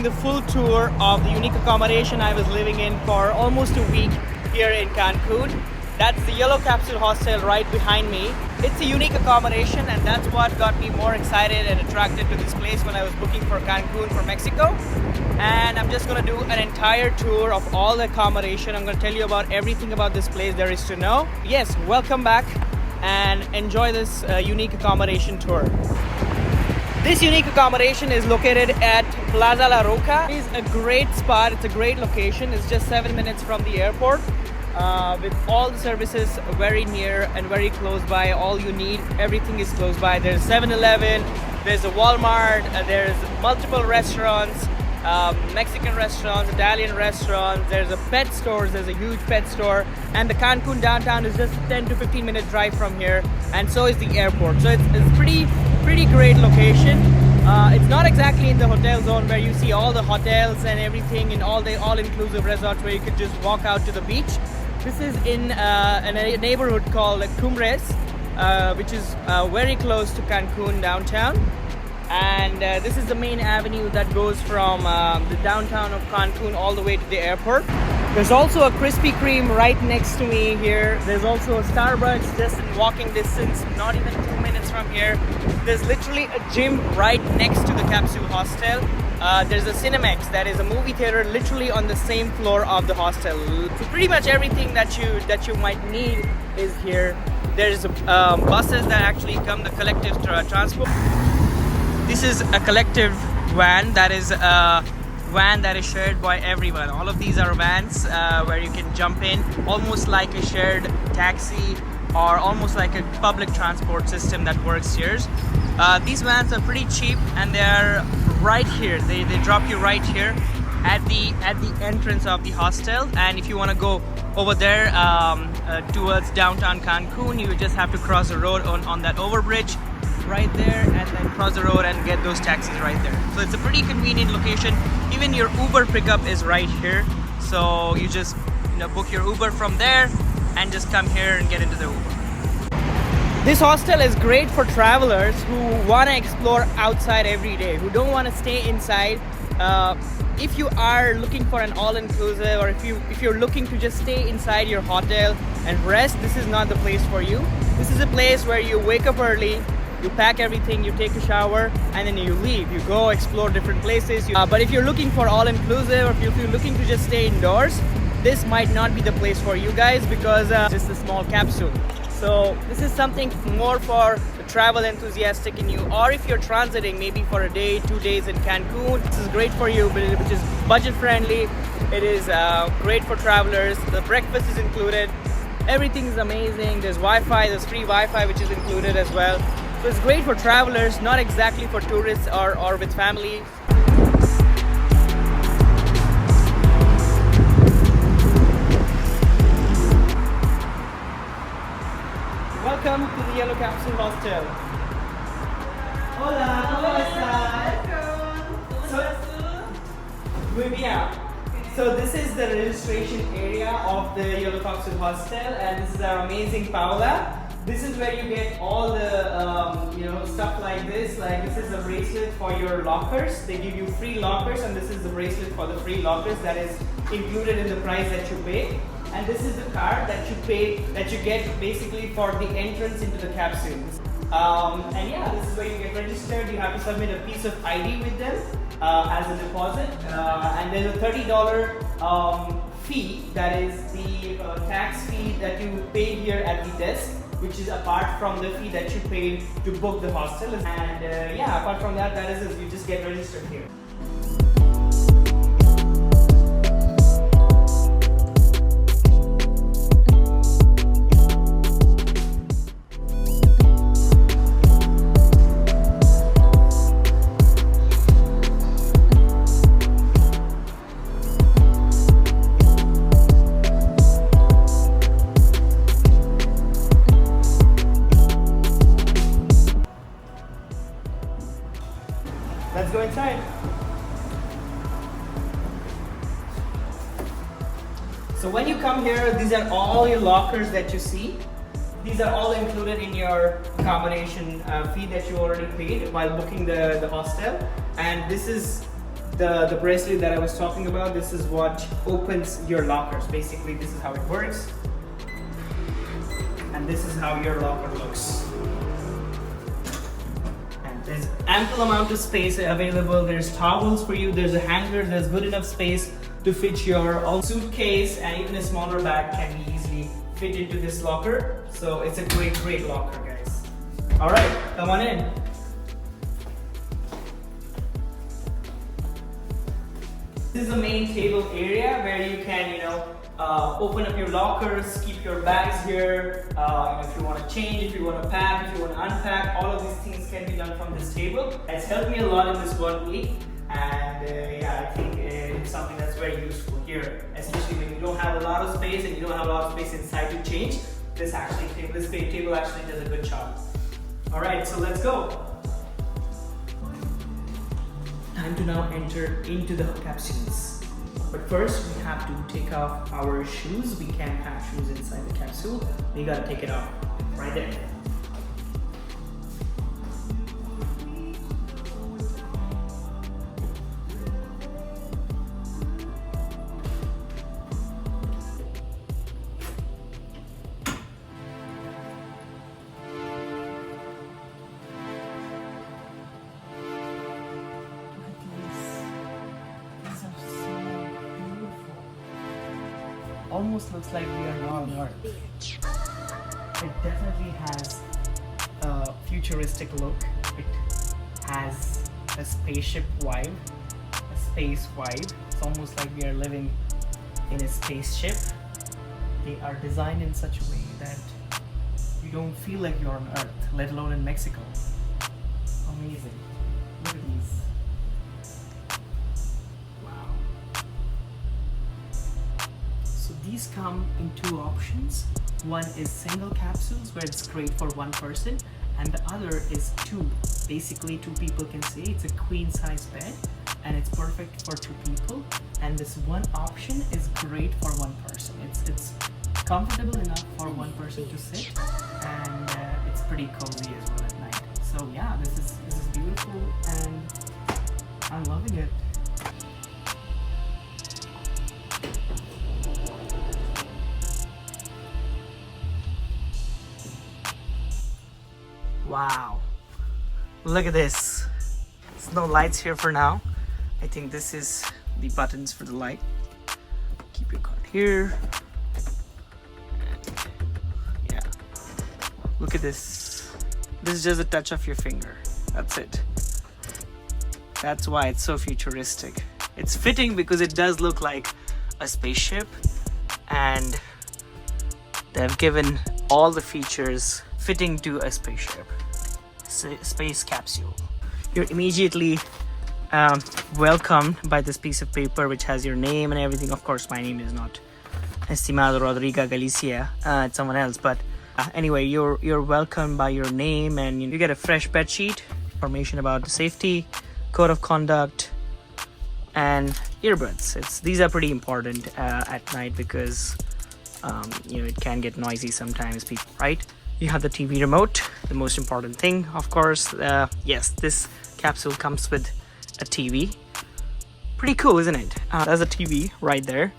the full tour of the unique accommodation I was living in for almost a week here in Cancun. That's the Yellow Capsule Hostel right behind me. It's a unique accommodation, and that's what got me more excited and attracted to this place when I was booking for Cancun for Mexico. And I'm just gonna do an entire tour of all the accommodation. I'm gonna tell you about everything about this place there is to know. Yes, welcome back and enjoy this unique accommodation tour. This unique accommodation is located at Plaza La Roca. It's a great spot, it's a great location. It's just 7 minutes from the airport. With all the services very near and very close by. All you need, everything is close by. There's 7-Eleven, there's a Walmart, there's multiple restaurants, Mexican restaurants, Italian restaurants, there's a pet store, there's a huge pet store, and the Cancun downtown is just a 10 to 15 minute drive from here, and so is the airport. So it's pretty great location. It's not exactly in the hotel zone where you see all the hotels and everything in all the all-inclusive resorts where you could just walk out to the beach. This is in a neighborhood called Cumbres, which is very close to Cancun downtown. And this is the main avenue that goes from the downtown of Cancun all the way to the airport. There's also a Krispy Kreme right next to me here. There's also a Starbucks just in walking distance, not even 2 minutes from here. There's literally a gym right next to the Capsule Hostel. There's a Cinemex, that is a movie theater literally on the same floor of the hostel. So pretty much everything that you might need is here. There's buses that actually come, the collective transport. This is a collective van that is shared by everyone. All of these are vans where you can jump in, almost like a shared taxi or almost like a public transport system that works here. These vans are pretty cheap, and they are right here. They drop you right here at the entrance of the hostel. And if you want to go over there towards downtown Cancun, you just have to cross the road on that overbridge right there, and then cross the road and get those taxis right there. So it's a pretty convenient location. Even your Uber pickup is right here, so you just book your Uber from there and just come here and get into the Uber. This hostel is great for travelers who want to explore outside every day, who don't want to stay inside. If you are looking for an all-inclusive, or if you're looking to just stay inside your hotel and rest, this is not the place for you. This is a place where you wake up early, you pack everything, you take a shower, and then you leave. You go explore different places. But if you're looking for all-inclusive, or if you're looking to just stay indoors, this might not be the place for you guys, because it's just a small capsule. So this is something more for the travel enthusiastic in you, or if you're transiting maybe for a day, 2 days in Cancun, this is great for you, which is budget friendly. It is great for travelers. The breakfast is included. Everything is amazing. There's Wi-Fi, there's free Wi-Fi which is included as well. So it's great for travelers, not exactly for tourists or with family. Welcome to the Yellow Capsule Hostel. Hola, ¿cómo estás? Muy bien. So this is the registration area of the Yellow Capsule Hostel, and this is our amazing Paula. This is where you get all the stuff like this. Like, this is a bracelet for your lockers. They give you free lockers, and this is the bracelet for the free lockers that is included in the price that you pay. And this is the card that you get basically for the entrance into the capsule. And yeah, this is where you get registered. You have to submit a piece of ID with them as a deposit, and there's a $30 fee, that is the tax fee that you pay here at the desk, which is apart from the fee that you paid to book the hostel. And yeah, apart from that, you just get registered here. Let's go inside. So when you come here, these are all your lockers that you see. These are all included in your accommodation fee that you already paid while booking the hostel. And this is the bracelet that I was talking about, this is what opens your lockers. Basically, this is how it works. And this is how your locker looks. And there's ample amount of space available. There's towels for you, there's a hanger, there's good enough space to fit your own suitcase, and even a smaller bag can be easily fit into this locker. So it's a great locker, guys. All right, come on in. This is the main table area where you can, open up your lockers, keep your bags here. If you want to change, if you want to pack, if you want to unpack, all of these things can be done from this table. It's helped me a lot in this 1 week, and I think it's something that's very useful here, especially when you don't have a lot of space and you don't have a lot of space inside to change. This table actually does a good job. All right, so let's go. Time to now enter into the capsules. But first, we have to take off our shoes. We can't have shoes inside the capsule. We gotta take it off right there. Almost looks like we are not on Earth. It definitely has a futuristic look. It has a spaceship vibe, a space vibe. It's almost like we are living in a spaceship. They are designed in such a way that you don't feel like you're on Earth, let alone in Mexico. Amazing. Look at these. These come in two options. One is single capsules, where it's great for one person, and the other is two. Basically, two people can stay. It's a queen size bed and it's perfect for two people. And this one option is great for one person. It's comfortable enough for one person to sit, and it's pretty cozy as well at night. So yeah, this is beautiful and I'm loving it. Wow, look at this. There's no lights here for now. I think this is the buttons for the light. Keep your card here. And yeah, look at this. This is just a touch of your finger. That's it. That's why it's so futuristic. It's fitting because it does look like a spaceship, and they've given all the features fitting to a spaceship. Space capsule. You're immediately welcomed by this piece of paper which has your name and everything. Of course, my name is not Estimado Rodrigo Galicia, it's someone else, but anyway, you're welcomed by your name, and you get a fresh bed sheet, information about the safety, code of conduct, and earbuds. These are pretty important at night because it can get noisy sometimes, people, right? You have the TV remote, the most important thing, of course. Yes, this capsule comes with a TV. Pretty cool, isn't it? There's a TV right there.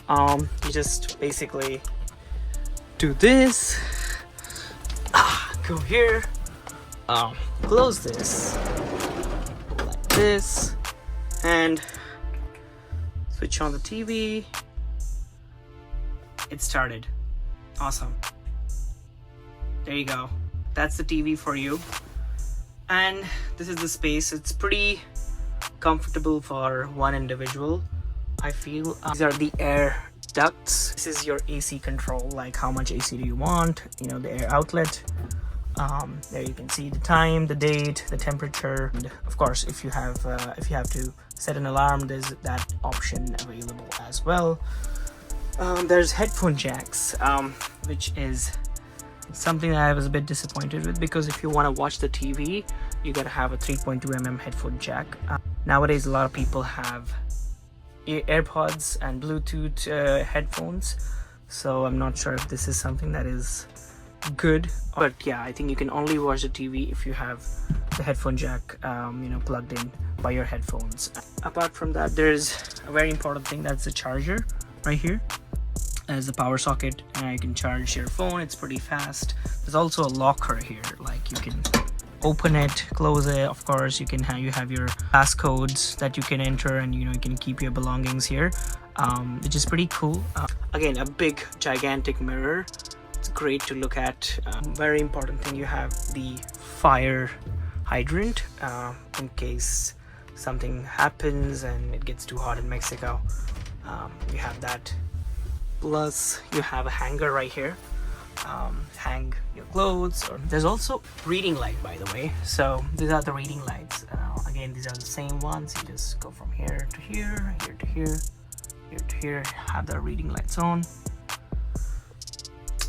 You just basically do this, go here, close this, like this, and switch on the TV. It started. Awesome. There you go. That's the TV for you. And this is the space. It's pretty comfortable for one individual, I feel. These are the air ducts. This is your AC control, like how much AC do you want, the air outlet. There you can see the time, the date, the temperature, and of course if you have to set an alarm, there's that option available as well. There's headphone jacks, which is something that I was a bit disappointed with, because if you want to watch the TV, you gotta have a 3.2mm headphone jack. Nowadays a lot of people have AirPods and Bluetooth headphones, so I'm not sure if this is something that is good, but yeah, I think you can only watch the TV if you have the headphone jack plugged in by your headphones. Apart from that, there's a very important thing, that's the charger right here as the power socket, and you can charge your phone. It's pretty fast. There's also a locker here, like you can open it, close it. Of course, you have your passcodes that you can enter, and you can keep your belongings here, which is pretty cool. Again, a big gigantic mirror. It's great to look at. Very important thing, you have the fire hydrant in case something happens and it gets too hot in Mexico. You have that. Plus you have a hanger right here, hang your clothes. There's also reading light, by the way. So these are the reading lights. Again, these are the same ones. You just go from here to here, here to here, here to here, have the reading lights on.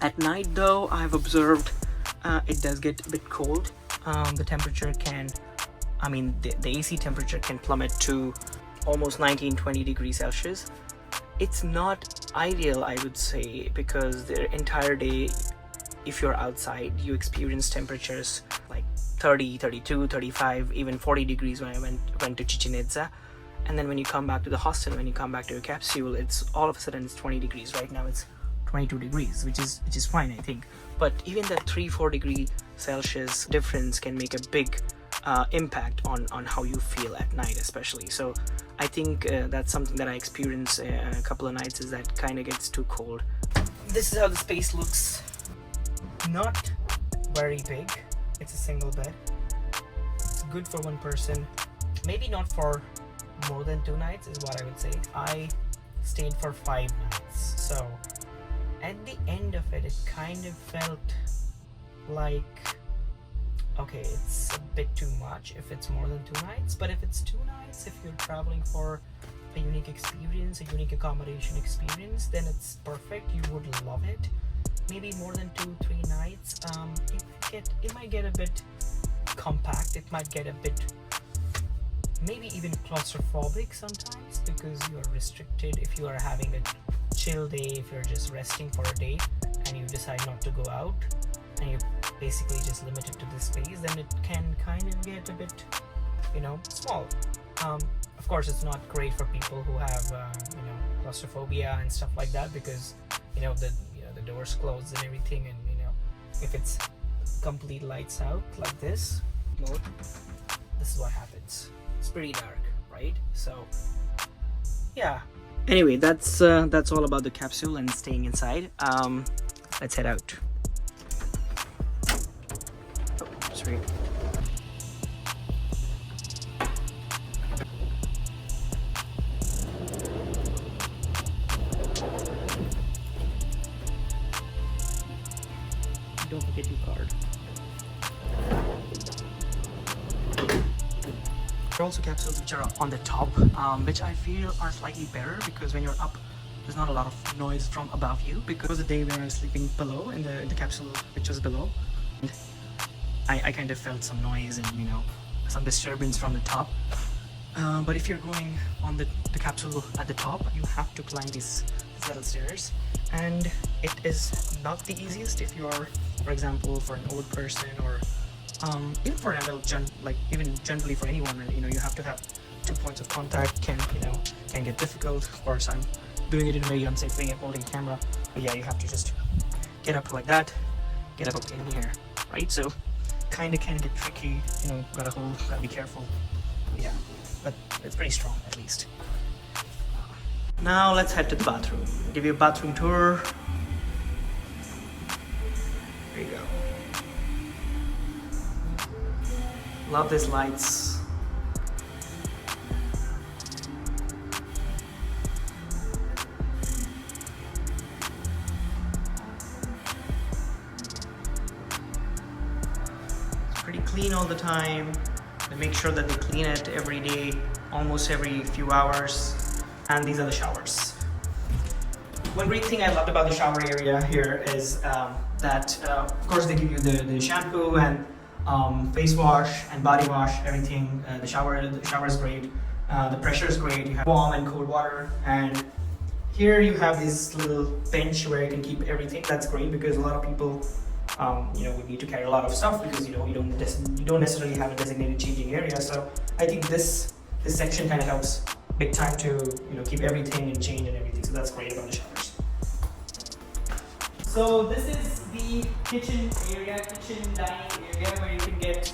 At night though, I've observed it does get a bit cold. The temperature can, the AC temperature can plummet to almost 19-20 degrees Celsius. It's not ideal, I would say, because the entire day, if you're outside, you experience temperatures like 30, 32, 35, even 40 degrees when I went to Chichen Itza. And then when you come back to the hostel, when you come back to your capsule, it's all of a sudden it's 20 degrees. Right now it's 22 degrees, which is fine, I think. But even that 3-4 degree Celsius difference can make a big impact on how you feel at night, especially. So I think that's something that I experienced a couple of nights, is that kind of gets too cold. This is how the space looks. Not very big. It's a single bed. It's good for one person. Maybe not for more than 2 nights is what I would say. I stayed for 5 nights. So at the end of it, it kind of felt like, okay, it's a bit too much if it's more than 2 nights, but if it's 2 nights, if you're traveling for a unique experience, a unique accommodation experience, then it's perfect. You would love it. Maybe more than 2-3 nights, it might get a bit compact. It might get a bit, maybe even claustrophobic sometimes, because you are restricted. If you are having a chill day, if you're just resting for a day and you decide not to go out, and you're basically just limited to this space, then it can kind of get a bit, small. Of course, it's not great for people who have, claustrophobia and stuff like that, because, the doors closed and everything, and, if it's complete lights out like this mode, this is what happens. It's pretty dark, right? So, yeah. Anyway, that's all about the capsule and staying inside. Let's head out. Sorry. Don't forget your card. There are also capsules which are on the top, which I feel are slightly better, because when you're up, there's not a lot of noise from above you. Because it was a day when I was sleeping below in the capsule which was below. And I kind of felt some noise and some disturbance from the top. But if you're going on the capsule at the top, you have to climb these little stairs, and it is not the easiest if you are, for example, for an old person, or even for an adult, even generally for anyone, you have to have 2 points of contact. Can get difficult. Of course, I'm doing it in a very unsafe way. I'm holding a camera, but yeah, you have to just get up like that, get up in here, right? So kind of can get tricky, gotta be careful. Yeah, but it's pretty strong at least. Now let's head to the bathroom. Give you a bathroom tour. There you go. Love these lights. It's pretty clean all the time. They make sure that they clean it every day, almost every few hours. And these are the showers. One great thing I loved about the shower area here is that, of course, they give you the shampoo and face wash and body wash, everything. The shower is great. The pressure is great. You have warm and cold water, and here you have this little bench where you can keep everything. That's great, because a lot of people we need to carry a lot of stuff because you don't necessarily have a designated changing area. So I think this section kind of helps big time to keep everything in change and everything. So that's great about the showers. So this is the kitchen dining area where you can get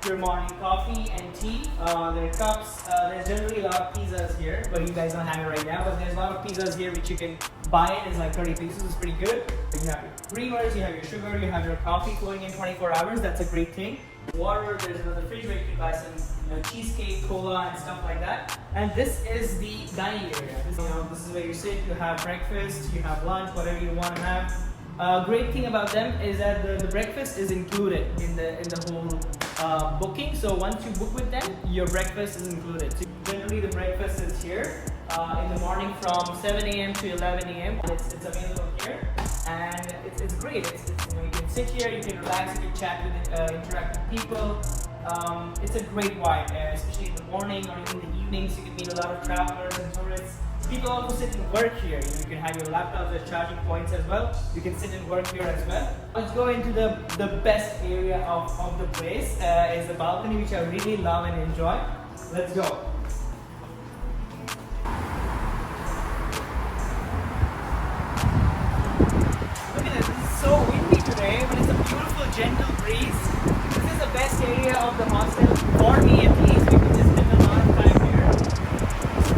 your morning coffee and tea. There are cups. There's generally a lot of pizzas here, but you guys don't have it right now. But there's a lot of pizzas here which you can buy it. It's like 30 pieces. It's pretty good. You have your creamers, you have your sugar, you have your coffee flowing in 24 hours. That's a great thing. Water. There's another fridge where you can buy some cheesecake, cola, and stuff like that. And this is the dining area. This is where you sit. You have breakfast. You have lunch. Whatever you want to have. Great thing about them is that the breakfast is included in the whole booking. So once you book with them, your breakfast is included. So generally the breakfast is here in the morning from 7 a.m. to 11 a.m. It's available here, and it's great. You can sit here, you can relax, you can chat with interact with people. It's a great vibe, especially in the morning or in the evenings. You can meet a lot of travelers and tourists. People also sit and work here. You can have your laptops as charging points as well. You can sit and work here as well. Let's go into the best area of the place. Is the balcony, which I really love and enjoy. Let's go. Look at this. This is so windy today, but it's a beautiful, gentle breeze. This is the best area of the hostel for me, at least, because I spend a lot of time here.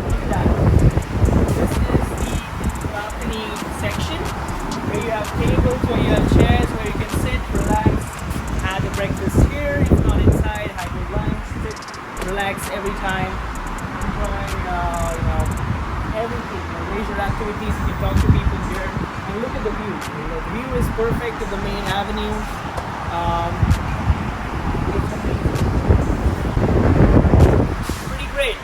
Look at that. Section where you have tables, where you have chairs, where you can sit, relax, have the breakfast here. If not inside, have your lunch, sit, relax every time, enjoy everything, leisure activities. You can talk to people here and look at the view. The view is perfect of the main avenue. It's pretty great.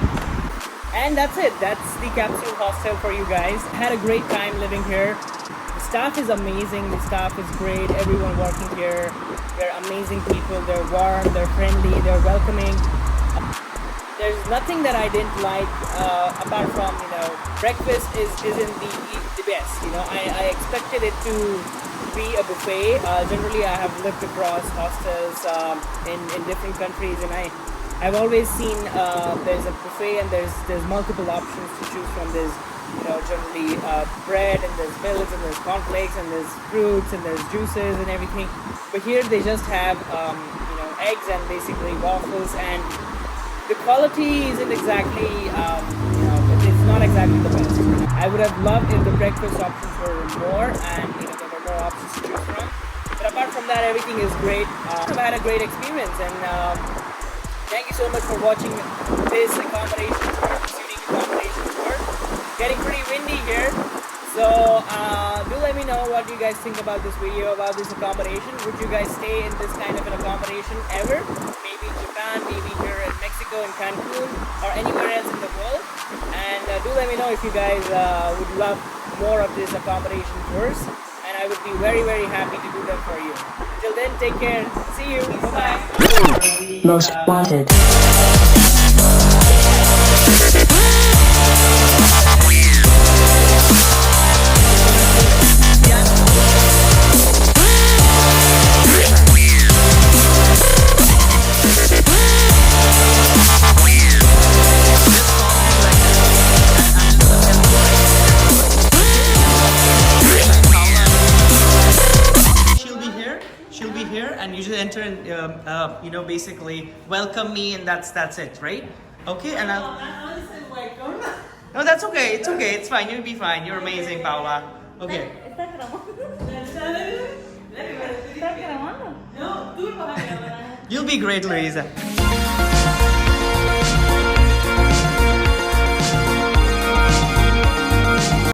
And that's it. That's the capsule hostel for you guys. Had a great time living here. The staff is amazing. The staff is great. Everyone working here, they're amazing people. They're warm, they're friendly, they're welcoming. There's nothing that I didn't like apart from breakfast isn't the best. I expected it to be a buffet. Generally, I have lived across hostels in different countries, and I've always seen there's a buffet and there's multiple options to choose from. There's generally bread, and there's milk, and there's cornflakes, and there's fruits, and there's juices and everything. But here they just have eggs and basically waffles, and the quality isn't exactly it's not exactly the best. I would have loved if the breakfast options were more and there were more options to choose from. But apart from that, everything is great. I've had a great experience, and thank you so much for watching this accommodation tour, this unique accommodation tour. Getting pretty windy here, so do let me know what you guys think about this video, about this accommodation. Would you guys stay in this kind of an accommodation ever? Maybe in Japan, maybe here in Mexico, in Cancun, or anywhere else in the world. And do let me know if you guys would love more of this accommodation tours, and I would be very, very happy to do them for you. Till then, take care. See you. Bye-bye. Most wanted. She'll be here, and you should enter and basically welcome me, and that's it, right? Okay, and no, that's okay. It's okay. It's fine. You'll be fine. You're amazing, Paula. Okay. You'll be great, Louisa.